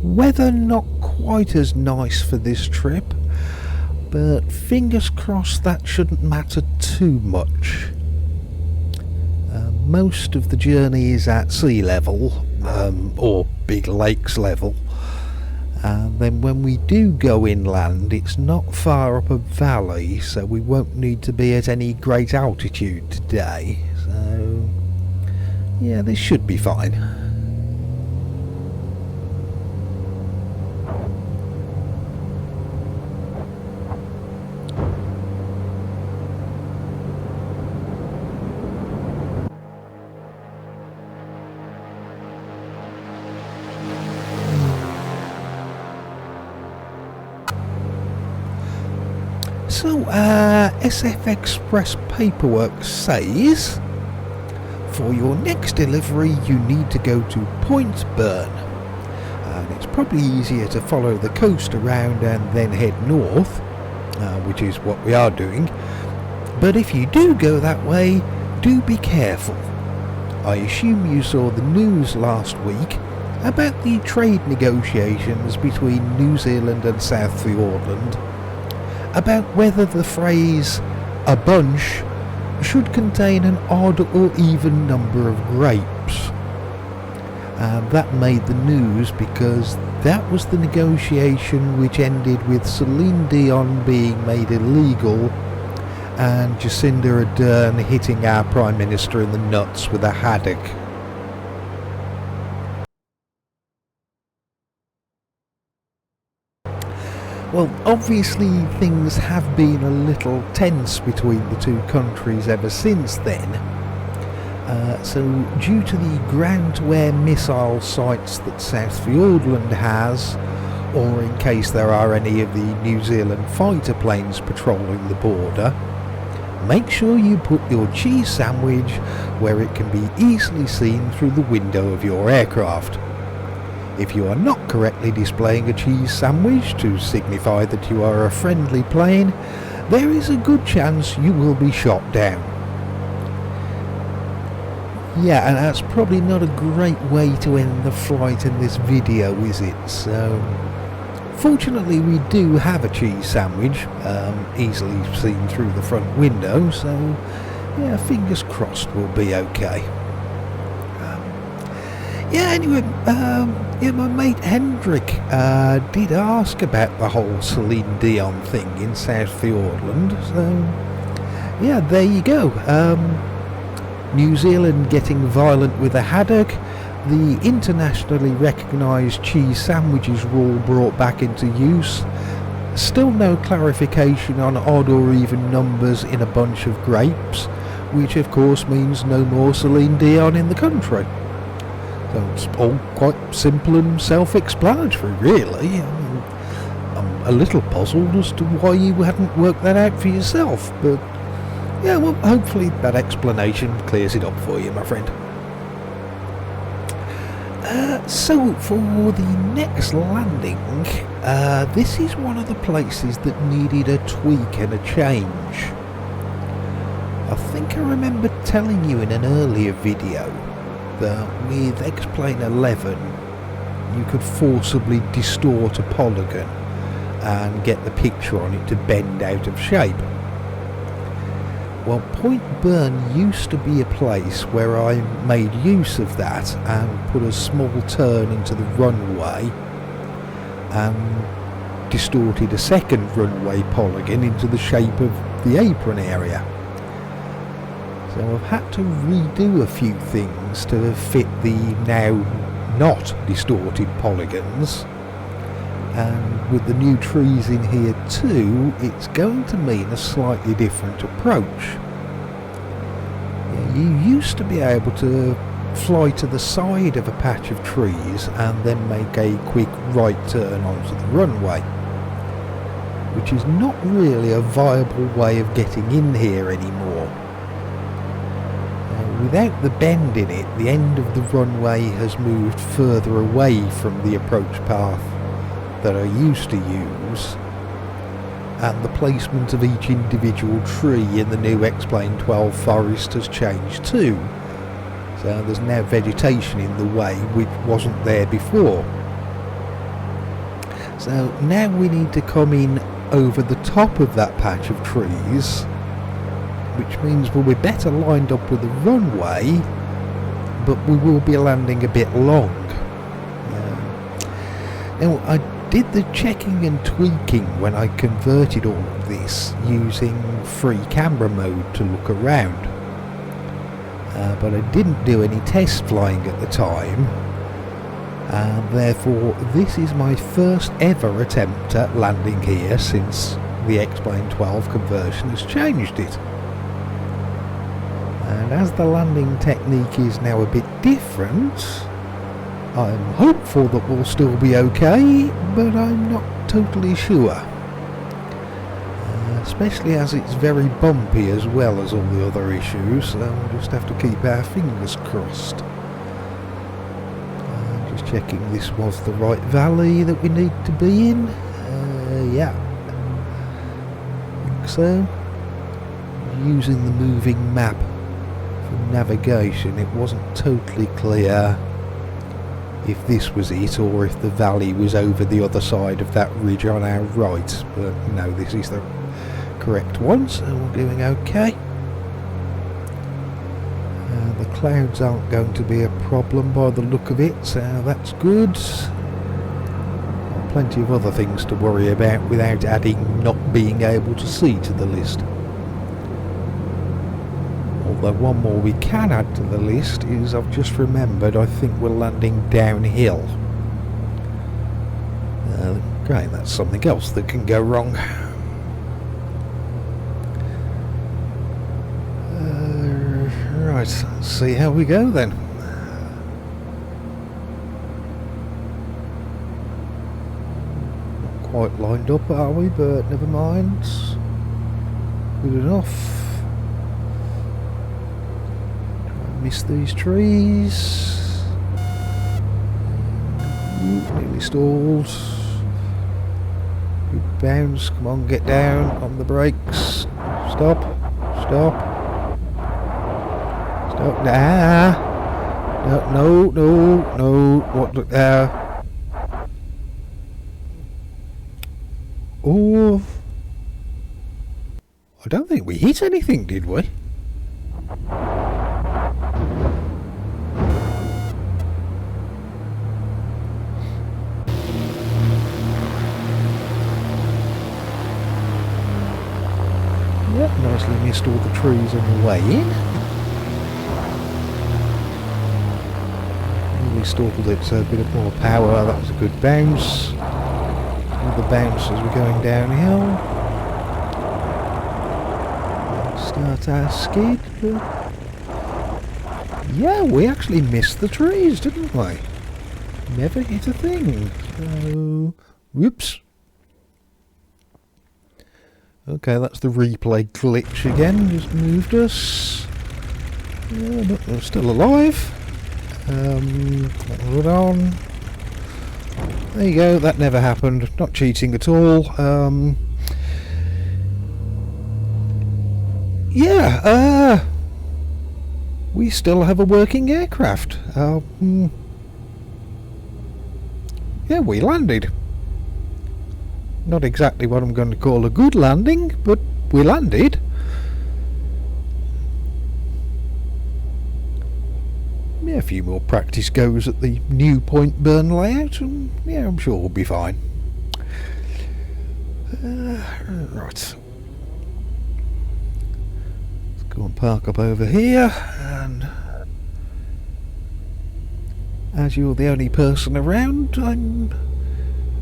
Weather not quite as nice for this trip, but fingers crossed that shouldn't matter too much. Most of the journey is at sea level, or big lakes level. And then when we do go inland, it's not far up a valley, so we won't need to be at any great altitude today. So, yeah, this should be fine. So, SF Express paperwork says, for your next delivery you need to go to Point Burn. And it's probably easier to follow the coast around and then head north, which is what we are doing. But if you do go that way, do be careful. I assume you saw the news last week about the trade negotiations between New Zealand and South Fiordland, about whether the phrase "a bunch" should contain an odd or even number of grapes. That made the news because that was the negotiation which ended with Celine Dion being made illegal and Jacinda Ardern hitting our Prime Minister in the nuts with a haddock. Well, obviously things have been a little tense between the two countries ever since then. So due to the ground-to-air missile sites that South Fiordland has, or in case there are any of the New Zealand fighter planes patrolling the border, make sure you put your cheese sandwich where it can be easily seen through the window of your aircraft. If you are not correctly displaying a cheese sandwich to signify that you are a friendly plane, there is a good chance you will be shot down. Yeah, and that's probably not a great way to end the flight in this video, is it? So, fortunately we do have a cheese sandwich, easily seen through the front window, so yeah, fingers crossed we'll be okay. Anyway, my mate Hendrik did ask about the whole Celine Dion thing in South Fiordland, so yeah, there you go. New Zealand getting violent with a haddock, the internationally recognised cheese sandwiches rule brought back into use, still no clarification on odd or even numbers in a bunch of grapes, which of course means no more Celine Dion in the country. So it's all quite simple and self-explanatory, really. I'm a little puzzled as to why you hadn't worked that out for yourself, but yeah, well, hopefully that explanation clears it up for you, my friend. So for the next landing, this is one of the places that needed a tweak and a change. I think I remember telling you in an earlier video that with X-Plane 11 you could forcibly distort a polygon and get the picture on it to bend out of shape. Well, Point Burn used to be a place where I made use of that and put a small turn into the runway and distorted a second runway polygon into the shape of the apron area. So I've had to redo a few things to fit the now not distorted polygons, and with the new trees in here too, it's going to mean a slightly different approach. You used to be able to fly to the side of a patch of trees and then make a quick right turn onto the runway, which is not really a viable way of getting in here anymore. Without the bend in it, the end of the runway has moved further away from the approach path that I used to use, and the placement of each individual tree in the new X-Plane 12 forest has changed too, so there's now vegetation in the way which wasn't there before. So now we need to come in over the top of that patch of trees, which means we're better lined up with the runway, but we will be landing a bit long. Now, I did the checking and tweaking when I converted all of this using free camera mode to look around, but I didn't do any test flying at the time, and therefore this is my first ever attempt at landing here since the X-Plane 12 conversion has changed it. And as the landing technique is now a bit different, I'm hopeful that we'll still be okay, but I'm not totally sure. Especially as it's very bumpy as well as all the other issues, so we'll just have to keep our fingers crossed. Just checking this was the right valley that we need to be in. Yeah, I think so. Using the moving map for navigation, it wasn't totally clear if this was it or if the valley was over the other side of that ridge on our right, but no, this is the correct one, so we're doing okay. The clouds aren't going to be a problem by the look of it, so that's good. Plenty of other things to worry about without adding not being able to see to the list. Although one more we can add to the list is, I've just remembered, I think we're landing downhill. Great, that's something else that can go wrong. Right, let's see how we go then. Not quite lined up, are we? But never mind. Good enough. Miss these trees. Nearly stalled. Good bounce. Come on, get down on the brakes. Stop. Stop. Stop. Nah. No. What? Oh. I don't think we hit anything, did we? Yep, nicely missed all the trees on the way in. Really stalled it, so a bit of more power. That was a good bounce. Another bounce as we're going downhill. Start our skid. Yeah, we actually missed the trees, didn't we? Never hit a thing. So, whoops. Okay, that's the replay glitch again, just moved us. But we're still alive. Hold on. There you go, that never happened. Not cheating at all. Yeah, we still have a working aircraft. Yeah, we landed. Not exactly what I'm going to call a good landing, but we landed. Yeah, a few more practice goes at the new point burn layout, and yeah, I'm sure we'll be fine. Right. Let's go and park up over here, and as you're the only person around, I'm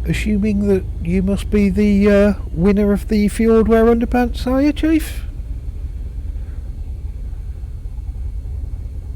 assuming that you must be the winner of the Fjordware underpants, are you, Chief?